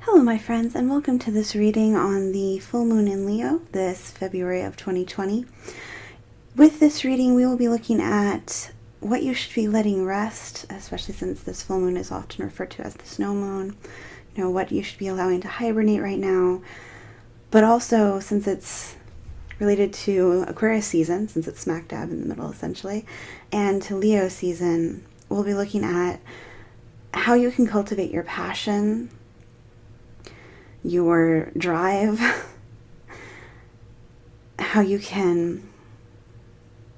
Hello my friends, and welcome to this reading on the full moon in Leo this February of 2020. With this reading we will be looking at what you should be letting rest, especially since this full moon is often referred to as the snow moon. What you should be allowing to hibernate right now, but also since it's related to Aquarius season, since it's smack dab in the middle essentially, and to Leo season, we'll be looking at how you can cultivate your passion, your drive, how you can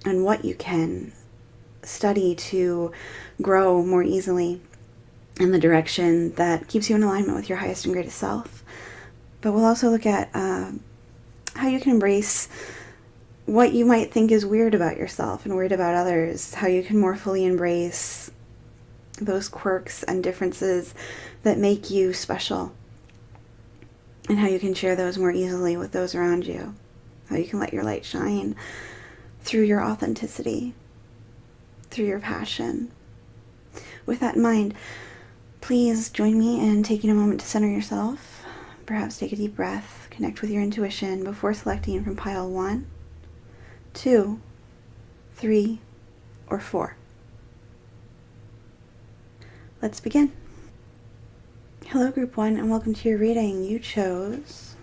and what you can study to grow more easily in the direction that keeps you in alignment with your highest and greatest self. But we'll also look at how you can embrace what you might think is weird about yourself and weird about others, how you can more fully embrace those quirks and differences that make you special, and how you can share those more easily with those around you, how you can let your light shine through your authenticity, through your passion. With that in mind, please join me in taking a moment to center yourself. Perhaps take a deep breath, connect with your intuition before selecting from pile 1, 2, 3, or 4. Let's begin. Hello group 1, and welcome to your reading. You chose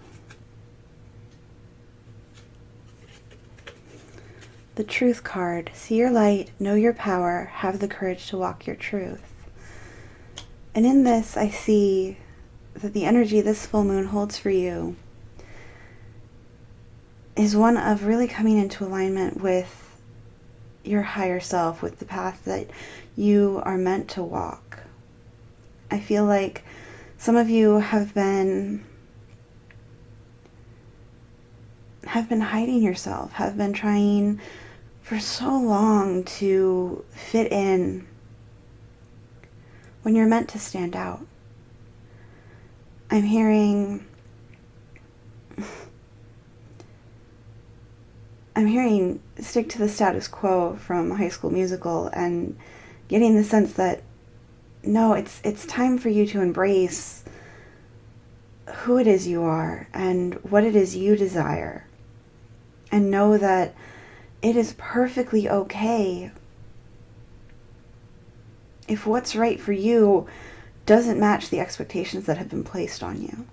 the Truth card. See your light, know your power, have the courage to walk your truth. And in this I see that the energy this full moon holds for you is one of really coming into alignment with your higher self, with the path that you are meant to walk. I feel like some of you have been hiding yourself, have been trying for so long to fit in when you're meant to stand out. I'm hearing stick to the status quo from High School Musical, and getting the sense that no, it's time for you to embrace who it is you are and what it is you desire, and know that it is perfectly okay if what's right for you doesn't match the expectations that have been placed on you.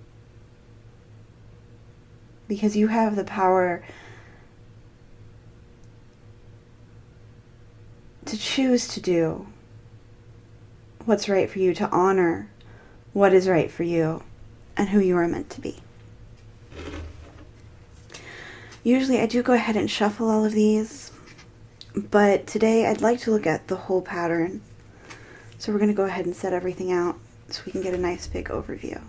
Because you have the power to choose to do what's right for you, to honor what is right for you and who you are meant to be. Usually I do go ahead and shuffle all of these, but today I'd like to look at the whole pattern. So we're going to go ahead and set everything out so we can get a nice big overview.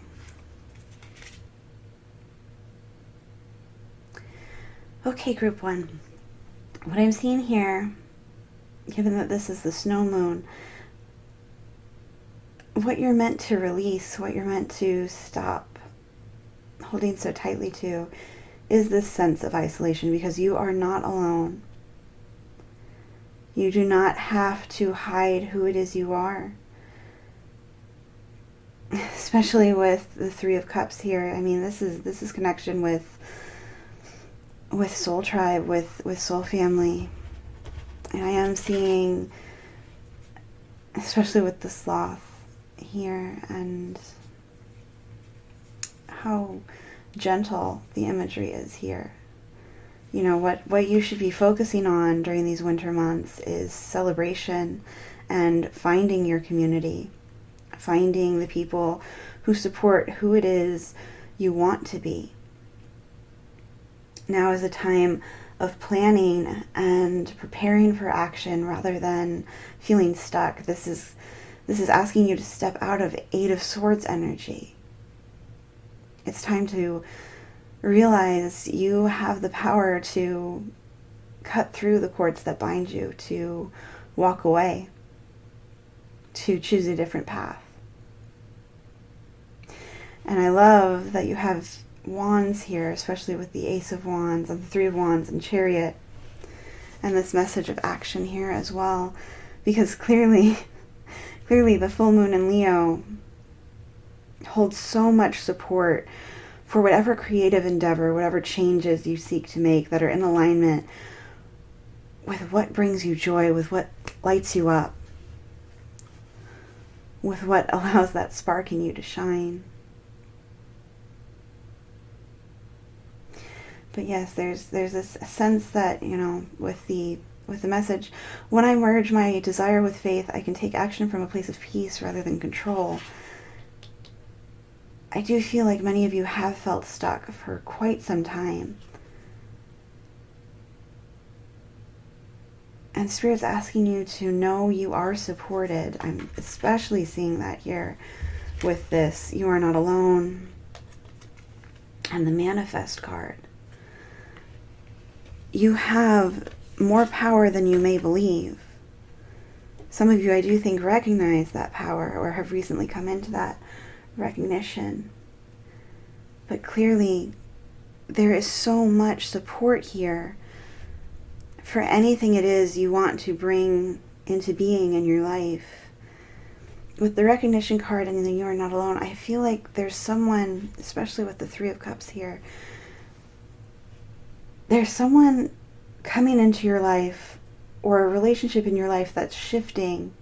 Okay, group 1. What I'm seeing here, given that this is the snow moon, what you're meant to release, what you're meant to stop holding so tightly to, is this sense of isolation, because you are not alone. You do not have to hide who it is you are. Especially with the 3 of Cups here. I mean, this is connection with soul tribe, with soul family. And I am seeing, especially with the sloth here, and how gentle the imagery is here. What you should be focusing on during these winter months is celebration and finding your community, finding the people who support who it is you want to be. Now is a time of planning and preparing for action rather than feeling stuck. This is asking you to step out of 8 of Swords energy. It's time to realize you have the power to cut through the cords that bind you, to walk away, to choose a different path. And I love that you have wands here, especially with the Ace of Wands and the 3 of Wands and Chariot, and this message of action here as well, because clearly the full moon in Leo holds so much support for whatever creative endeavor, whatever changes you seek to make that are in alignment with what brings you joy, with what lights you up, with what allows that spark in you to shine. But yes, there's this sense that, with the message, when I merge my desire with faith, I can take action from a place of peace rather than control. I do feel like many of you have felt stuck for quite some time. And Spirit's asking you to know you are supported. I'm especially seeing that here with this. You are not alone. And the Manifest card. You have more power than you may believe. Some of you, I do think, recognize that power or have recently come into that recognition. But clearly, there is so much support here for anything it is you want to bring into being in your life. With the recognition card and the You Are Not Alone, I feel like there's someone, especially with the Three of Cups here, there's someone coming into your life or a relationship in your life that's shifting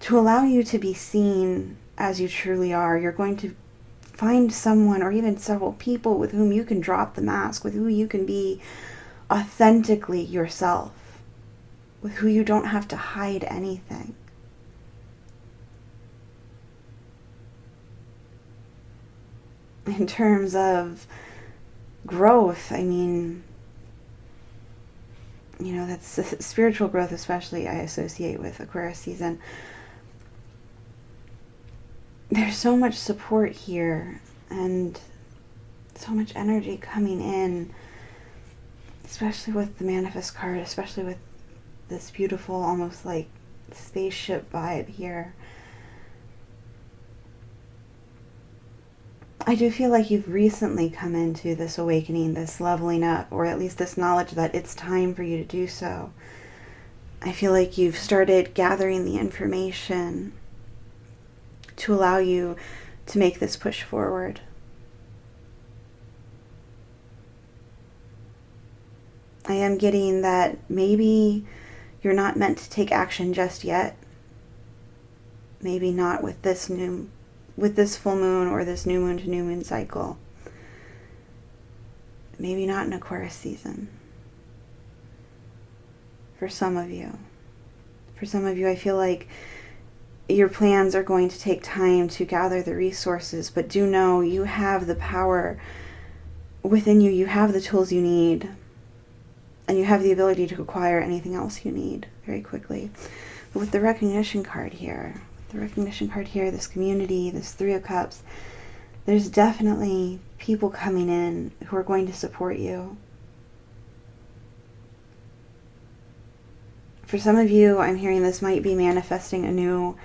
to allow you to be seen as you truly are. You're going to find someone or even several people with whom you can drop the mask, with who you can be authentically yourself, with who you don't have to hide anything. In terms of growth, I mean, that's spiritual growth, especially I associate with Aquarius season. There's so much support here and so much energy coming in, especially with the Manifest card, especially with this beautiful, almost like spaceship vibe here. I do feel like you've recently come into this awakening, this leveling up, or at least this knowledge that it's time for you to do so. I feel like you've started gathering the information to allow you to make this push forward. I am getting that maybe you're not meant to take action just yet. Maybe not with this full moon or this new moon to new moon cycle. Maybe not in Aquarius season. For some of you, I feel like your plans are going to take time to gather the resources, but do know you have the power within you. You have the tools you need, and you have the ability to acquire anything else you need very quickly. But with the recognition card here, this community, this Three of Cups, there's definitely people coming in who are going to support you. For some of you, I'm hearing this might be manifesting a new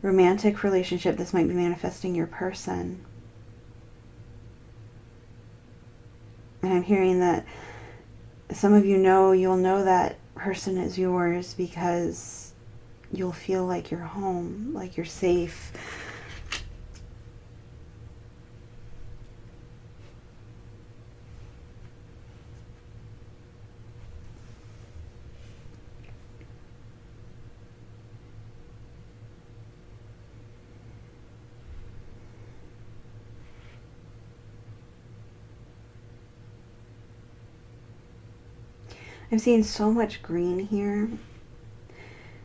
romantic relationship. This might be manifesting your person. And I'm hearing that some of you you'll know that person is yours because you'll feel like you're home, like you're safe. I'm seeing so much green here.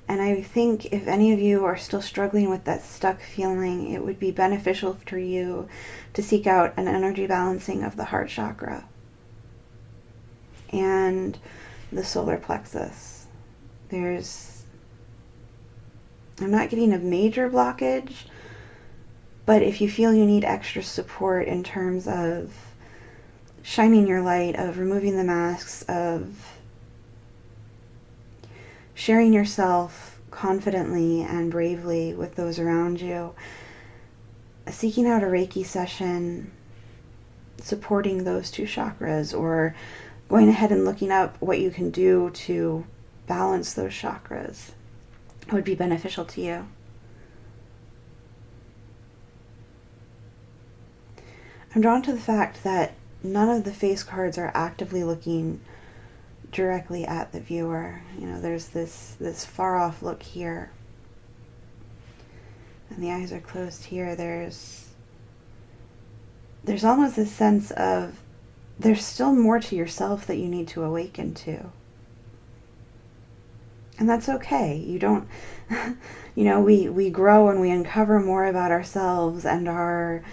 And I think if any of you are still struggling with that stuck feeling, it would be beneficial for you to seek out an energy balancing of the heart chakra and the solar plexus. I'm not getting a major blockage, but if you feel you need extra support in terms of shining your light, of removing the masks, of sharing yourself confidently and bravely with those around you, seeking out a Reiki session supporting those two chakras, or going ahead and looking up what you can do to balance those chakras would be beneficial to you. I'm drawn to the fact that none of the face cards are actively looking directly at the viewer. You know, there's this far off look here, and the eyes are closed here. There's almost this sense of there's still more to yourself that you need to awaken to. And that's okay. You don't, you know, we grow and we uncover more about ourselves and our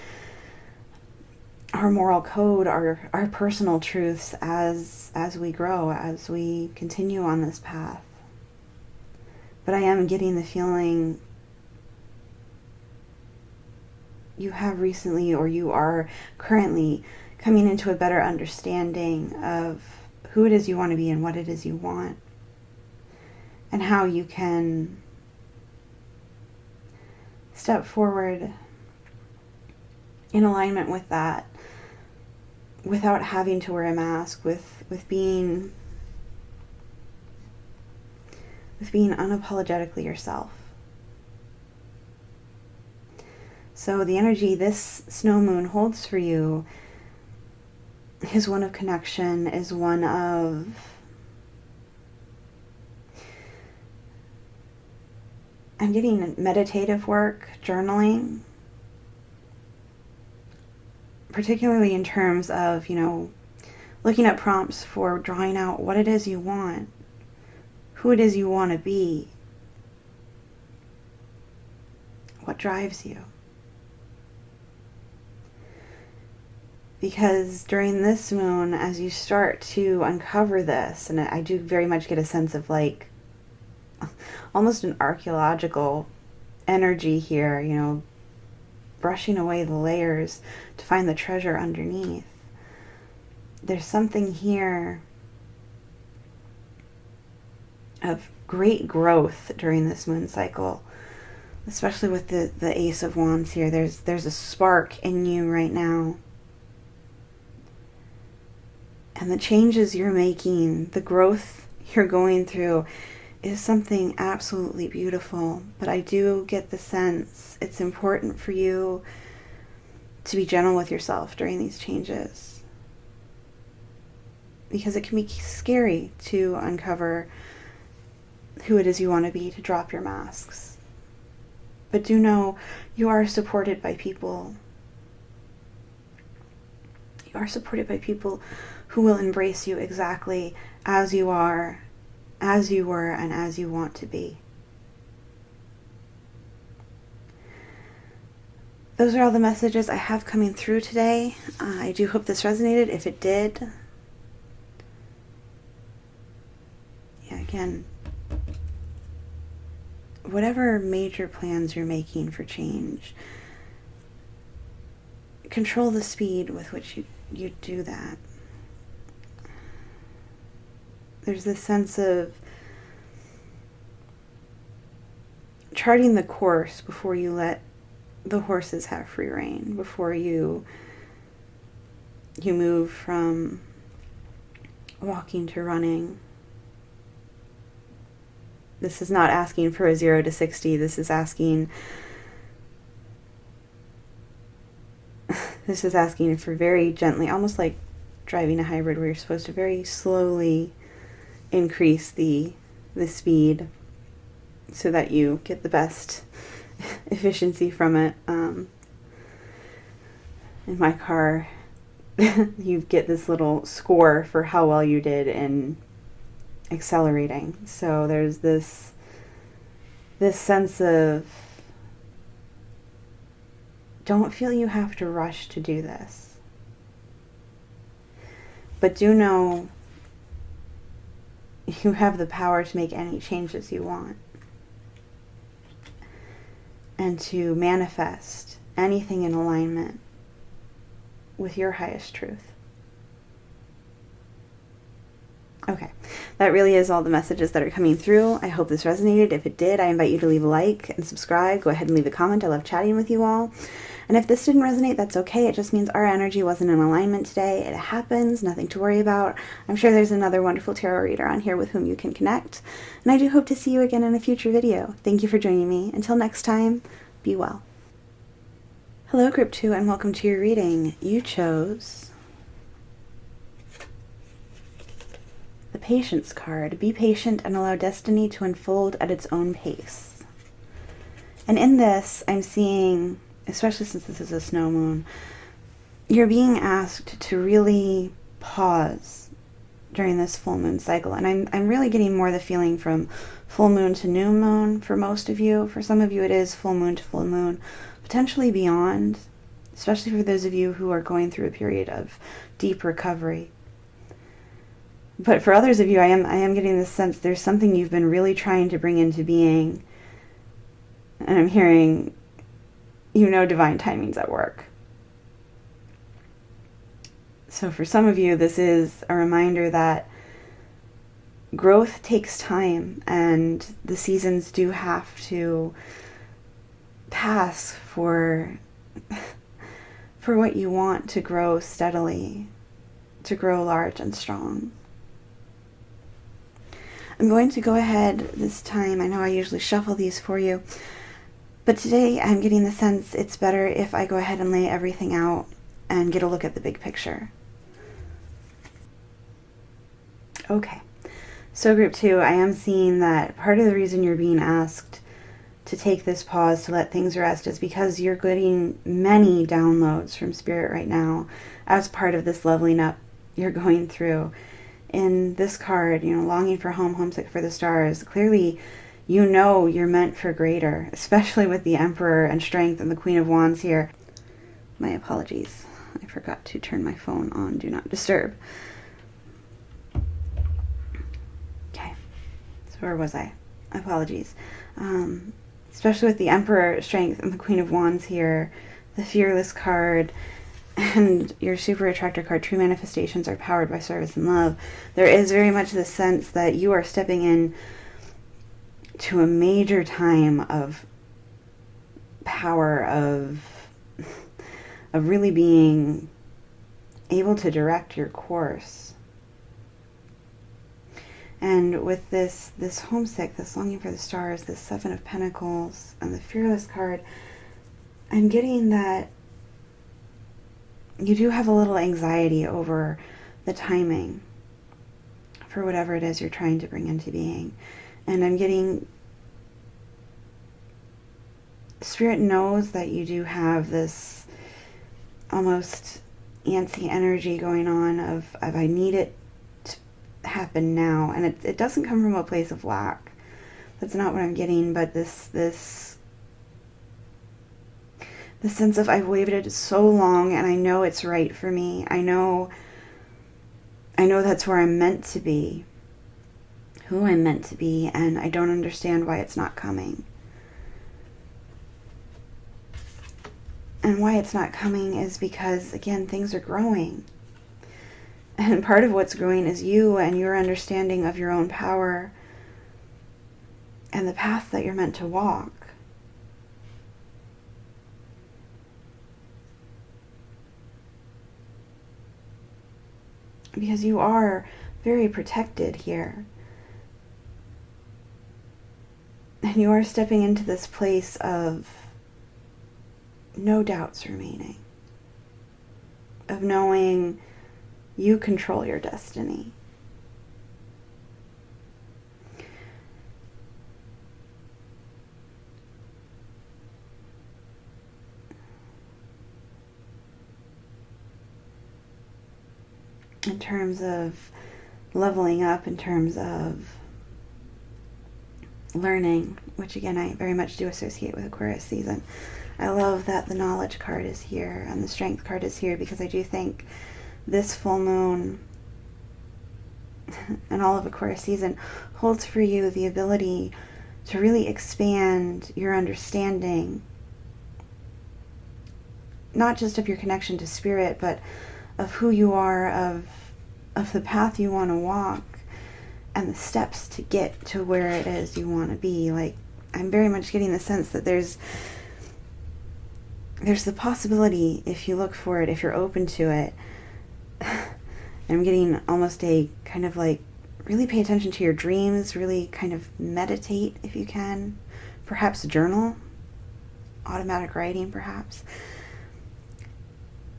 moral code, our personal truths as we grow, as we continue on this path. But I am getting the feeling you have recently, or you are currently coming into a better understanding of who it is you want to be and what it is you want, and how you can step forward in alignment with that without having to wear a mask, with being unapologetically yourself. So the energy this snow moon holds for you is one of connection, is one of I'm getting meditative work, journaling, particularly in terms of, you know, looking at prompts for drawing out what it is you want, who it is you want to be, what drives you. Because during this moon, as you start to uncover this, and I do very much get a sense of like almost an archaeological energy here, you know, brushing away the layers to find the treasure underneath. There's something here of great growth during this moon cycle, especially with the Ace of Wands here. There's a spark in you right now. And the changes you're making, the growth you're going through is something absolutely beautiful. But I do get the sense it's important for you to be gentle with yourself during these changes, because it can be scary to uncover who it is you want to be, to drop your masks. But do know you are supported by people. You are supported by people who will embrace you exactly as you are, as you were, and as you want to be. Those are all the messages I have coming through today. I do hope this resonated. If it did, yeah, again, whatever major plans you're making for change, control the speed with which you do that. There's this sense of charting the course before you let the horses have free rein, before you move from walking to running. This is not asking for a 0 to 60. This is asking for very gently, almost like driving a hybrid, where you're supposed to very slowly increase the speed so that you get the best efficiency from it. In my car, you get this little score for how well you did in accelerating. So there's this sense of, don't feel you have to rush to do this, but do know you have the power to make any changes you want, and to manifest anything in alignment with your highest truth. Okay, that really is all the messages that are coming through. I hope this resonated. If it did, I invite you to leave a like and subscribe. Go ahead and leave a comment. I love chatting with you all. And if this didn't resonate, that's okay. It just means our energy wasn't in alignment today. It happens, nothing to worry about. I'm sure there's another wonderful tarot reader on here with whom you can connect. And I do hope to see you again in a future video. Thank you for joining me. Until next time, be well. Hello, Group 2, and welcome to your reading. You chose the Patience card. Be patient and allow destiny to unfold at its own pace. And in this, I'm seeing, especially since this is a snow moon, you're being asked to really pause during this full moon cycle. And I'm really getting more the feeling from full moon to new moon for most of you. For some of you, it is full moon to full moon, potentially beyond, especially for those of you who are going through a period of deep recovery. But for others of you, I am getting this sense there's something you've been really trying to bring into being. And I'm hearing, divine timing's at work. So for some of you, this is a reminder that growth takes time, and the seasons do have to pass for what you want to grow steadily, to grow large and strong. I'm going to go ahead this time. I know I usually shuffle these for you, but today I'm getting the sense it's better if I go ahead and lay everything out and get a look at the big picture. Okay, so Group 2, I am seeing that part of the reason you're being asked to take this pause to let things rest is because you're getting many downloads from Spirit right now as part of this leveling up you're going through. In this card, longing for home, homesick for the stars, clearly you're meant for greater, especially with the Emperor and Strength and the Queen of Wands here. My apologies. I forgot to turn my phone on Do Not Disturb. Okay, so where was I? Apologies. Especially with the Emperor, Strength, and the Queen of Wands here, the Fearless card, and your Super Attractor card, True Manifestations are powered by service and love. There is very much the sense that you are stepping in to a major time of power, of really being able to direct your course. And with this homesick, this longing for the stars, this Seven of Pentacles, and the Fearless card, I'm getting that you do have a little anxiety over the timing for whatever it is you're trying to bring into being. And I'm getting, Spirit knows that you do have this almost antsy energy going on of I need it to happen now. And it doesn't come from a place of lack. That's not what I'm getting, but this sense of I've waited so long and I know it's right for me. I know that's where I'm meant to be, who I'm meant to be, and I don't understand why it's not coming. And why it's not coming is because, again, things are growing. And part of what's growing is you and your understanding of your own power and the path that you're meant to walk. Because you are very protected here. And you are stepping into this place of no doubts remaining. Of knowing you control your destiny. In terms of leveling up, in terms of learning, which again I very much do associate with Aquarius season. I love that the knowledge card is here and the strength card is here, because I do think this full moon and all of Aquarius season holds for you the ability to really expand your understanding, not just of your connection to Spirit, but of who you are, of the path you want to walk, and the steps to get to where it is you want to be. Like, I'm very much getting the sense that there's the possibility, if you look for it, if you're open to it. I'm getting almost a kind of like, really pay attention to your dreams, really kind of meditate if you can, perhaps journal, automatic writing perhaps.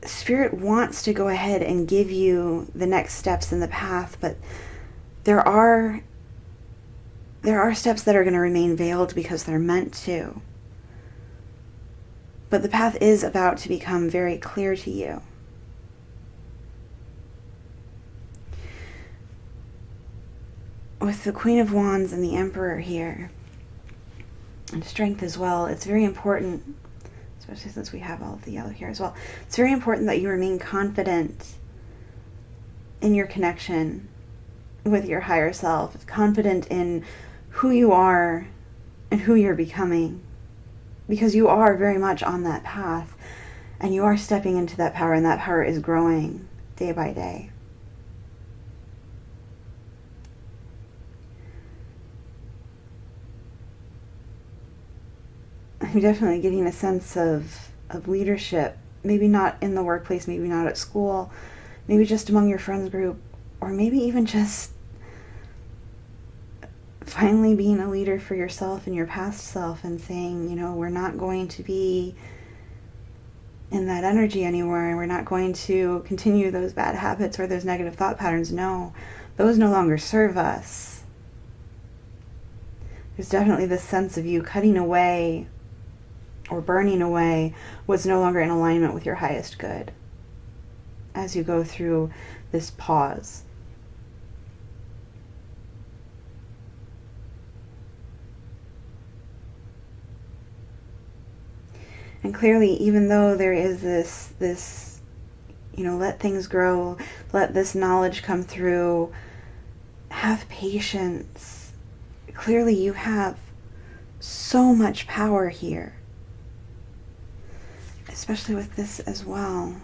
Spirit wants to go ahead and give you the next steps in the path, but there are steps that are going to remain veiled because they're meant to. But the path is about to become very clear to you. With the Queen of Wands and the Emperor here, and strength as well, it's very important, especially since we have all of the yellow here as well, it's very important that you remain confident in your connection with your higher self, confident in who you are and who you're becoming, because you are very much on that path, and you are stepping into that power, and that power is growing day by day. I'm definitely getting a sense of leadership, maybe not in the workplace, maybe not at school, maybe just among your friends group, or maybe even just finally being a leader for yourself and your past self and saying, we're not going to be in that energy anymore, and we're not going to continue those bad habits or those negative thought patterns. No, those no longer serve us. There's definitely this sense of you cutting away or burning away what's no longer in alignment with your highest good as you go through this pause. And clearly, even though there is this, let things grow, let this knowledge come through, have patience. Clearly, you have so much power here, especially with this as well.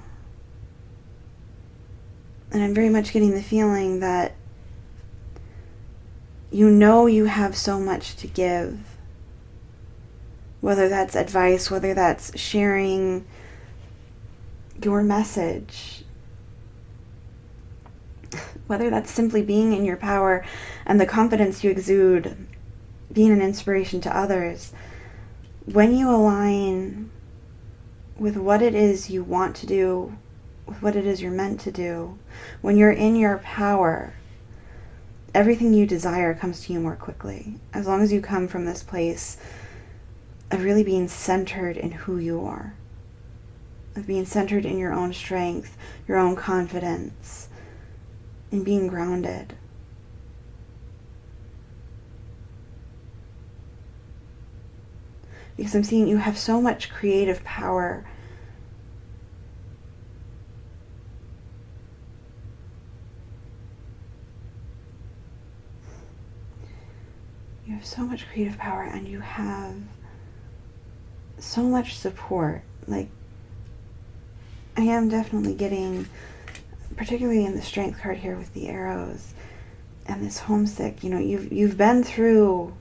And I'm very much getting the feeling that you have so much to give. Whether that's advice, whether that's sharing your message, whether that's simply being in your power and the confidence you exude, being an inspiration to others. When you align with what it is you want to do, with what it is you're meant to do, when you're in your power, everything you desire comes to you more quickly. As long as you come from this place of really being centered in who you are, of being centered in your own strength, your own confidence, and being grounded. Because I'm seeing you have so much creative power. You have so much creative power, and you have so much support. Like, I am definitely getting, particularly in the strength card here with the arrows and this homesick, you've been through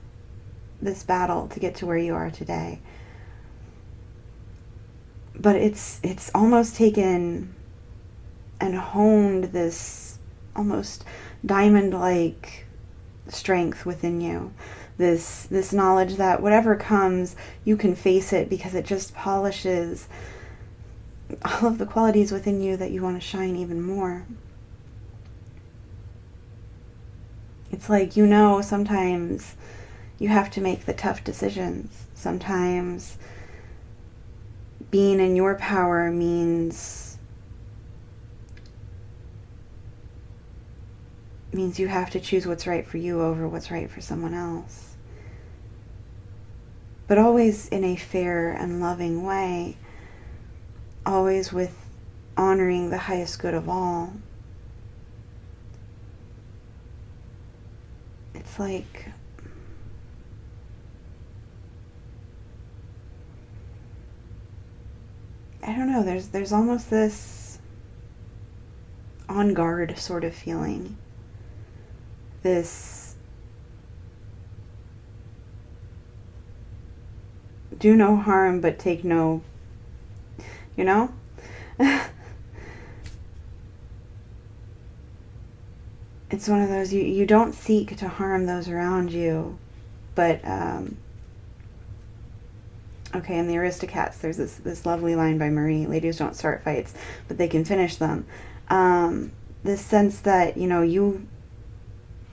this battle to get to where you are today. But it's almost taken and honed this almost diamond-like strength within you. This knowledge that whatever comes, you can face it, because it just polishes all of the qualities within you that you want to shine even more. It's like, sometimes you have to make the tough decisions. Sometimes being in your power means you have to choose what's right for you over what's right for someone else. But always in a fair and loving way. Always with honoring the highest good of all. It's like, I don't know, there's almost this on guard sort of feeling. This do no harm but take no, It's one of those, you don't seek to harm those around you, but Okay, in the Aristocats, there's this lovely line by Marie, ladies don't start fights, but they can finish them. This sense that, you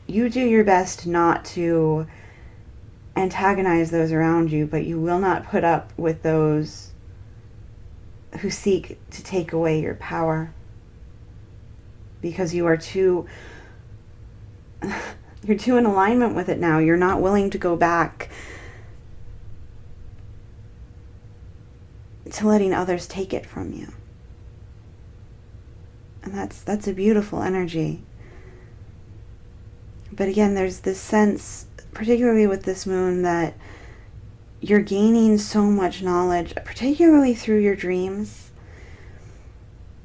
do your best not to antagonize those around you, but you will not put up with those who seek to take away your power, because you are too you're too in alignment with it now. You're not willing to go back to letting others take it from you. And that's a beautiful energy. But again, there's this sense, particularly with this moon, that you're gaining so much knowledge, particularly through your dreams,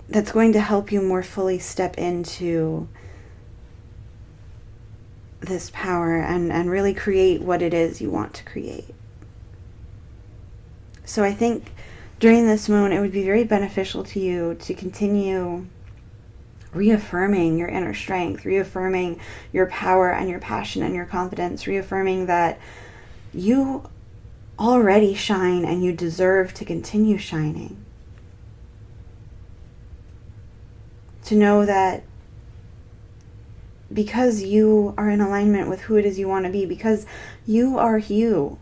that's going to help you more fully step into this power and really create what it is you want to create. So I think during this moon, it would be very beneficial to you to continue reaffirming your inner strength, reaffirming your power and your passion and your confidence, reaffirming that you already shine and you deserve to continue shining. To know that because you are in alignment with who it is you want to be, because you are you,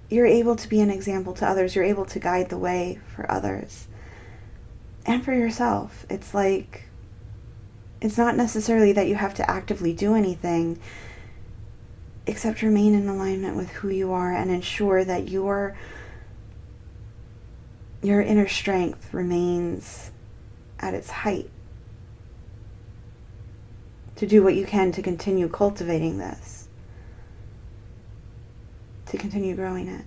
you're able to be an example to others. You're able to guide the way for others and for yourself. It's like, it's not necessarily that you have to actively do anything except remain in alignment with who you are and ensure that your inner strength remains at its height, to do what you can to continue cultivating this, to continue growing it.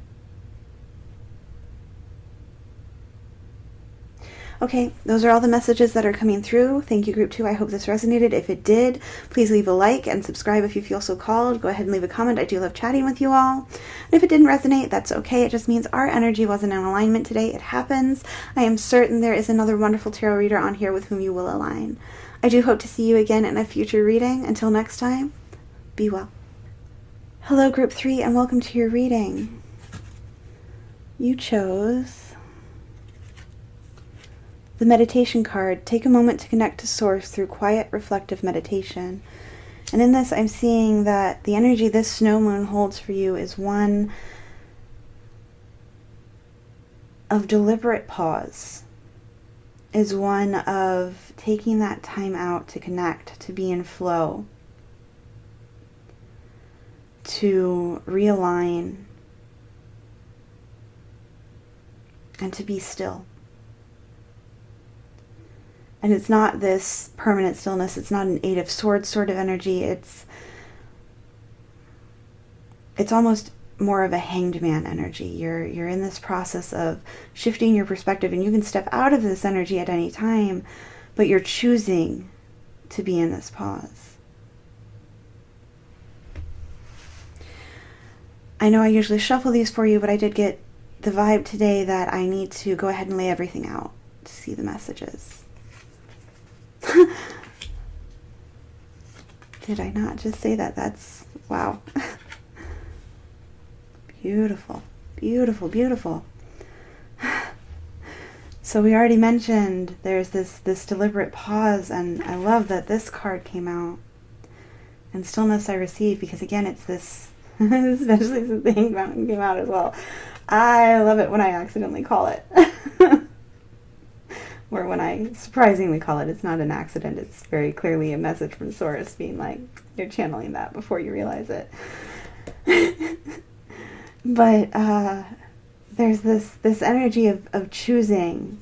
Okay, those are all the messages that are coming through. Thank you, Group 2. I hope this resonated. If it did, please leave a like and subscribe if you feel so called. Go ahead and leave a comment. I do love chatting with you all. And if it didn't resonate, that's okay. It just means our energy wasn't in alignment today. It happens. I am certain there is another wonderful tarot reader on here with whom you will align. I do hope to see you again in a future reading. Until next time, be well. Hello, Group 3, and welcome to your reading. You chose the meditation card. Take a moment to connect to Source through quiet, reflective meditation. And in this, I'm seeing that the energy this snow moon holds for you is one of deliberate pause, is one of taking that time out to connect, to be in flow, to realign, and to be still. And it's not this permanent stillness. It's not an Eight of Swords sort of energy. It's almost more of a Hanged Man energy. You're in this process of shifting your perspective, and you can step out of this energy at any time, but you're choosing to be in this pause. I know I usually shuffle these for you, but I did get the vibe today that I need to go ahead and lay everything out to see the messages. Did I not just say that? That's, wow. Beautiful, beautiful, beautiful. So we already mentioned there's this deliberate pause, and I love that this card came out. And Stillness I Receive, because again, it's this, especially since the Hanged Mountain came out as well. I love it when I accidentally call it. Or when I surprisingly call it. It's not an accident. It's very clearly a message from Source being like, you're channeling that before you realize it. But there's this energy of choosing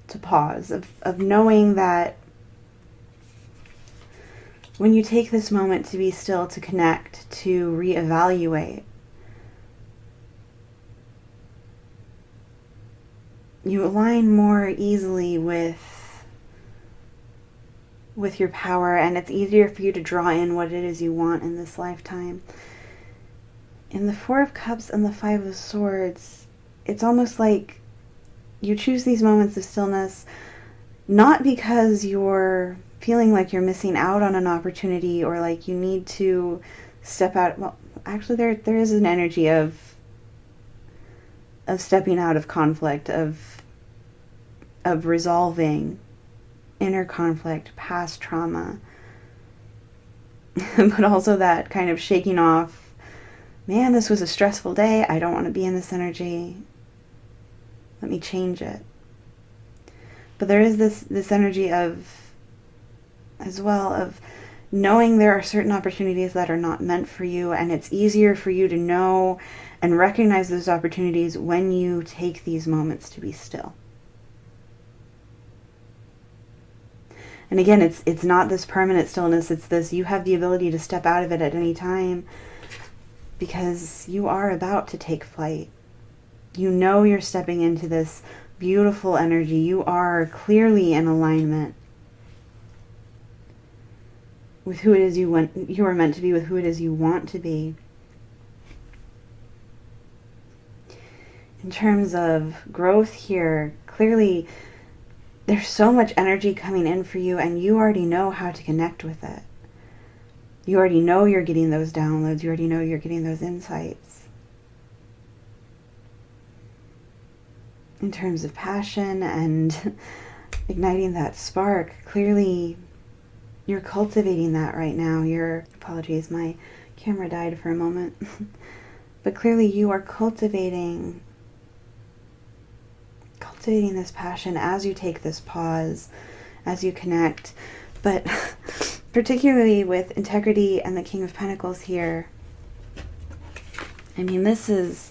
to pause, of knowing that when you take this moment to be still, to connect, to reevaluate, you align more easily with your power, and it's easier for you to draw in what it is you want in this lifetime. In the Four of Cups and the Five of Swords, it's almost like you choose these moments of stillness not because you're feeling like you're missing out on an opportunity or like you need to step out. Well, actually there is an energy of stepping out of conflict, of resolving inner conflict, past trauma, but also that kind of shaking off, man, this was a stressful day, I don't want to be in this energy, let me change it. But there is this energy of, as well, of knowing there are certain opportunities that are not meant for you, and it's easier for you to know and recognize those opportunities when you take these moments to be still. And again, it's not this permanent stillness, it's this, you have the ability to step out of it at any time, because you are about to take flight. You know you're stepping into this beautiful energy. You are clearly in alignment with who it is you are meant to be, with who it is you want to be. In terms of growth here, clearly there's so much energy coming in for you, and you already know how to connect with it. You already know you're getting those downloads. You already know you're getting those insights. In terms of passion and igniting that spark, clearly you're cultivating that right now. Apologies, my camera died for a moment. But clearly you are cultivating this passion as you take this pause, as you connect. But particularly with integrity and the King of Pentacles here, I mean, this is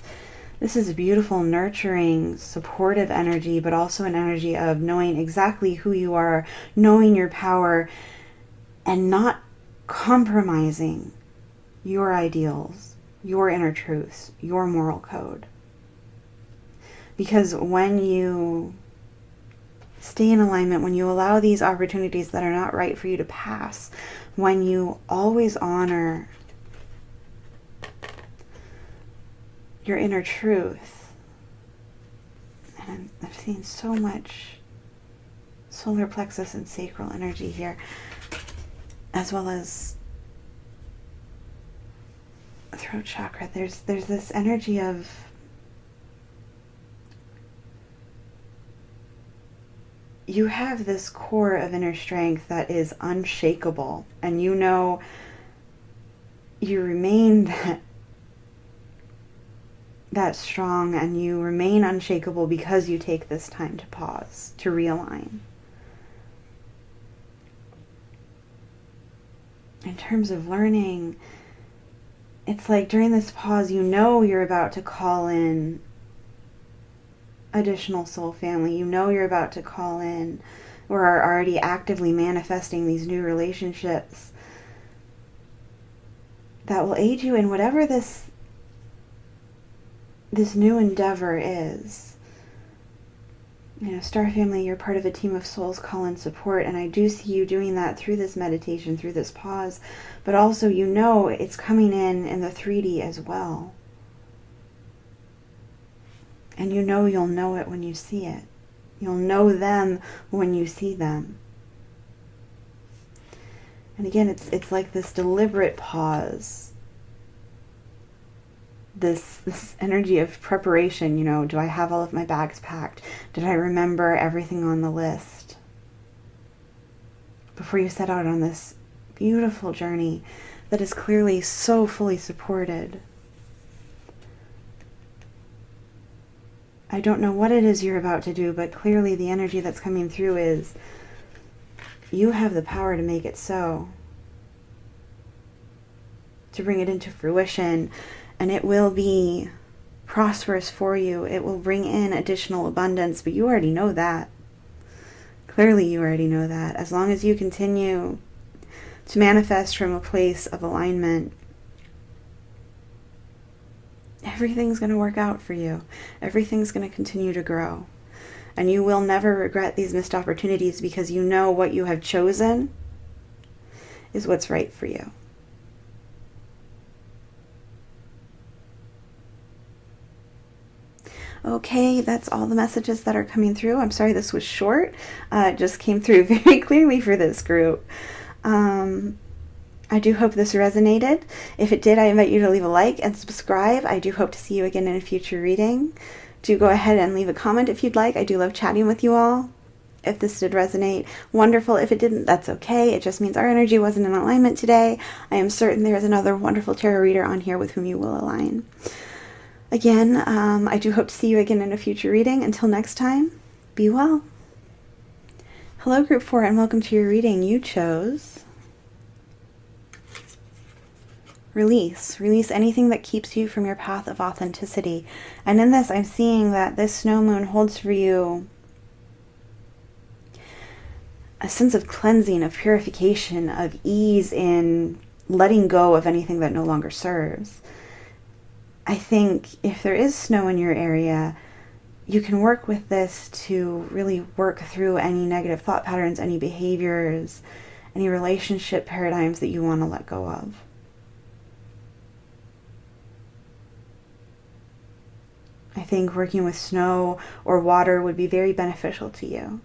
a beautiful, nurturing, supportive energy, but also an energy of knowing exactly who you are, knowing your power, and not compromising your ideals, your inner truths, your moral code. Because when you stay in alignment, when you allow these opportunities that are not right for you to pass, when you always honor your inner truth, and I'm seeing so much solar plexus and sacral energy here, as well as throat chakra. There's this energy of you have this core of inner strength that is unshakable, and you know you remain that strong, and you remain unshakable because you take this time to pause, to realign. In terms of learning, it's like during this pause, you know you're about to call in additional soul family. You know you're about to call in, or are already actively manifesting these new relationships that will aid you in whatever this new endeavor is. You know, Star Family, you're part of a team of souls, call in support, and I do see you doing that through this meditation, through this pause, but also you know it's coming in the 3D as well. And you know you'll know it when you see it. You'll know them when you see them. And again, it's like this deliberate pause. This energy of preparation, you know, do I have all of my bags packed? Did I remember everything on the list? Before you set out on this beautiful journey that is clearly so fully supported. I don't know what it is you're about to do, but clearly the energy that's coming through is you have the power to make it so. To bring it into fruition, and it will be prosperous for you. It will bring in additional abundance, but you already know that. Clearly you already know that. As long as you continue to manifest from a place of alignment, everything's going to work out for you. Everything's going to continue to grow. And you will never regret these missed opportunities because you know what you have chosen is what's right for you. Okay, that's all the messages that are coming through. I'm sorry this was short. It just came through very clearly for this group. I do hope this resonated. If it did, I invite you to leave a like and subscribe. I do hope to see you again in a future reading. Do go ahead and leave a comment if you'd like. I do love chatting with you all. If this did resonate, wonderful. If it didn't, that's okay. It just means our energy wasn't in alignment today. I am certain there is another wonderful tarot reader on here with whom you will align. Again, I do hope to see you again in a future reading. Until next time, be well. Hello, Group 4, and welcome to your reading. You chose Release. Release anything that keeps you from your path of authenticity. And in this, I'm seeing that this snow moon holds for you a sense of cleansing, of purification, of ease in letting go of anything that no longer serves. I think if there is snow in your area, you can work with this to really work through any negative thought patterns, any behaviors, any relationship paradigms that you want to let go of. I think working with snow or water would be very beneficial to you,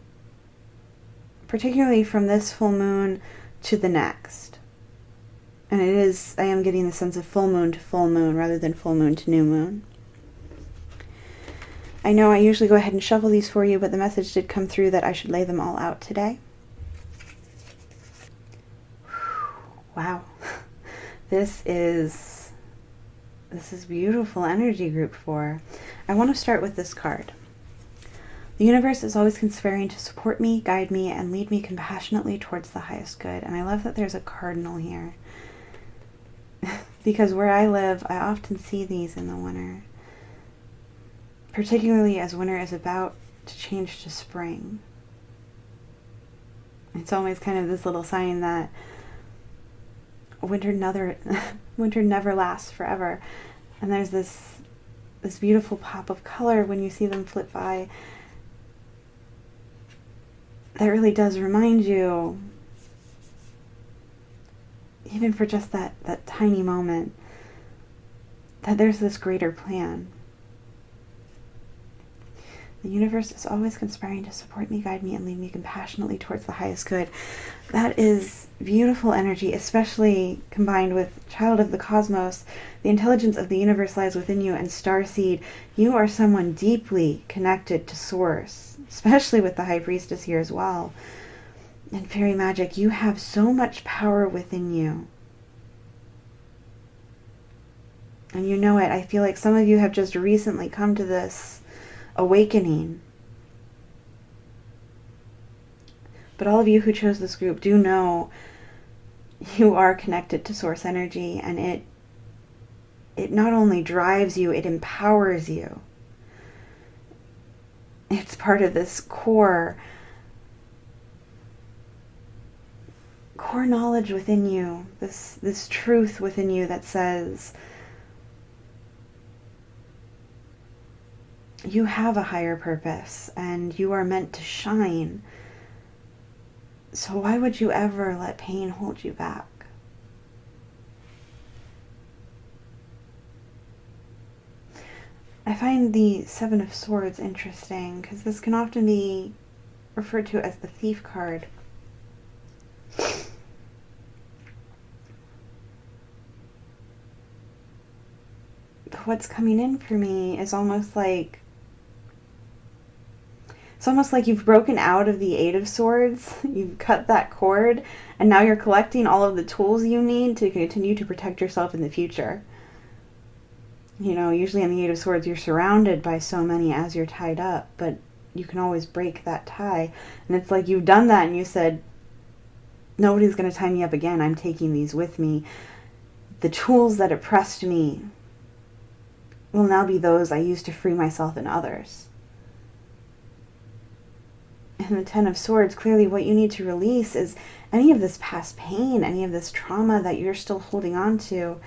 particularly from this full moon to the next. And I am getting the sense of full moon to full moon rather than full moon to new moon. I know I usually go ahead and shuffle these for you, but the message did come through that I should lay them all out today. Wow. This is beautiful energy, Group 4. I want to start with this card. The universe is always conspiring to support me, guide me, and lead me compassionately towards the highest good. And I love that there's a cardinal here. Because where I live, I often see these in the winter. Particularly as winter is about to change to spring. It's always kind of this little sign that winter never lasts forever. And there's this beautiful pop of color when you see them flip by that really does remind you, even for just that tiny moment, that there's this greater plan. The universe is always conspiring to support me, guide me, and lead me compassionately towards the highest good. That is beautiful energy, especially combined with Child of the Cosmos. The intelligence of the universe lies within you, and Starseed, you are someone deeply connected to Source, especially with the High Priestess here as well. And Fairy Magic, you have so much power within you. And you know it. I feel like some of you have just recently come to this awakening. But all of you who chose this group do know you are connected to Source energy, and it not only drives you, it empowers you. It's part of this core knowledge within you, this truth within you that says you have a higher purpose and you are meant to shine. So why would you ever let pain hold you back? I find the Seven of Swords interesting because this can often be referred to as the Thief card. But what's coming in for me is almost like you've broken out of the Eight of Swords, you've cut that cord, and now you're collecting all of the tools you need to continue to protect yourself in the future. You know, usually in the Eight of Swords, you're surrounded by so many as you're tied up, but you can always break that tie. And it's like you've done that and you said, nobody's going to tie me up again. I'm taking these with me. The tools that oppressed me will now be those I use to free myself and others. And the Ten of Swords, clearly what you need to release is any of this past pain, any of this trauma that you're still holding on to,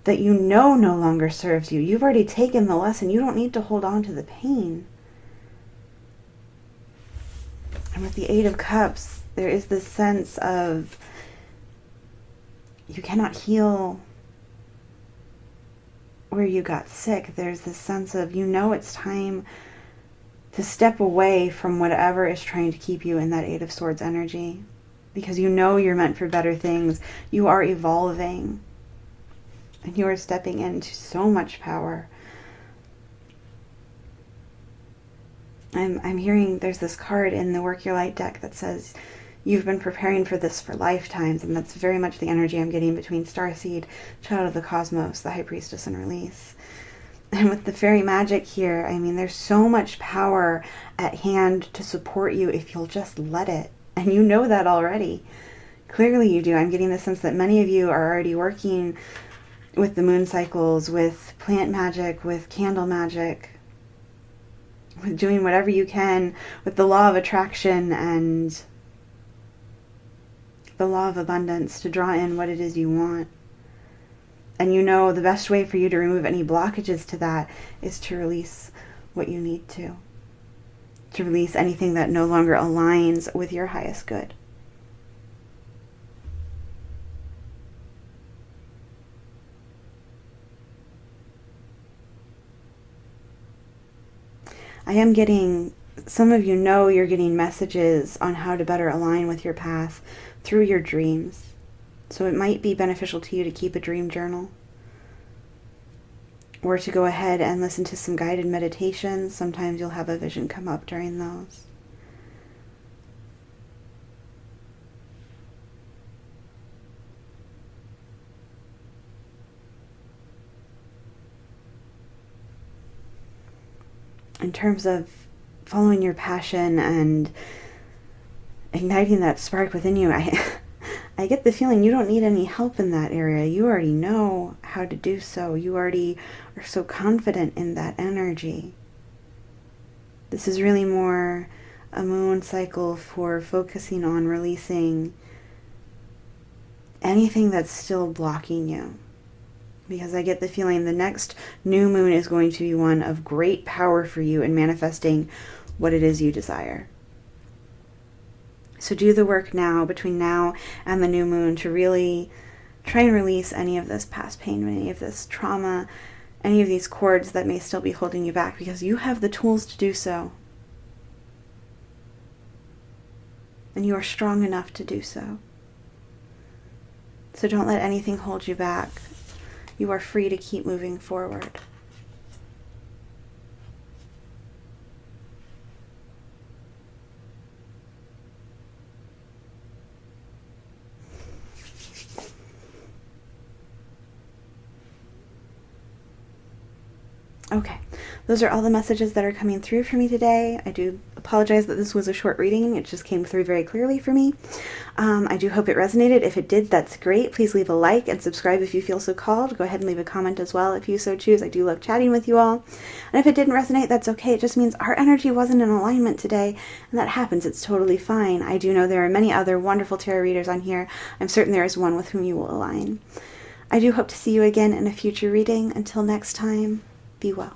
that you know no longer serves you. You've already taken the lesson. You don't need to hold on to the pain. And with the Eight of Cups, there is this sense of you cannot heal where you got sick. There's this sense of, you know, it's time to step away from whatever is trying to keep you in that Eight of Swords energy. because you know you're meant for better things. You are evolving, and you are stepping into so much power. I'm hearing there's this card in the Work Your Light deck that says you've been preparing for this for lifetimes, and that's very much the energy I'm getting between Starseed, Child of the Cosmos, the High Priestess, and Release. And with the fairy magic here, I mean, there's so much power at hand to support you if you'll just let it. And you know that already. Clearly you do. I'm getting the sense that many of you are already working with the moon cycles, with plant magic, with candle magic, with doing whatever you can with the law of attraction and the law of abundance to draw in what it is you want. And you know the best way for you to remove any blockages to that is to release what you need to release anything that no longer aligns with your highest good. I am getting, some of you know you're getting messages on how to better align with your path through your dreams. So it might be beneficial to you to keep a dream journal, or to go ahead and listen to some guided meditations. Sometimes you'll have a vision come up during those. In terms of following your passion and igniting that spark within you, I get the feeling you don't need any help in that area. You already know how to do so. You already are so confident in that energy. This is really more a moon cycle for focusing on releasing anything that's still blocking you. Because I get the feeling the next new moon is going to be one of great power for you in manifesting what it is you desire. So do the work now, between now and the new moon, to really try and release any of this past pain, any of this trauma, any of these cords that may still be holding you back, because you have the tools to do so. And you are strong enough to do so. So don't let anything hold you back. You are free to keep moving forward. Okay, those are all the messages that are coming through for me today. I do apologize that this was a short reading. It just came through very clearly for me. I do hope it resonated. If it did, that's great. Please leave a like and subscribe if you feel so called. Go ahead and leave a comment as well if you so choose. I do love chatting with you all. And if it didn't resonate, that's okay. It just means our energy wasn't in alignment today, and that happens. It's totally fine. I do know there are many other wonderful tarot readers on here. I'm certain there is one with whom you will align. I do hope to see you again in a future reading. Until next time, be well.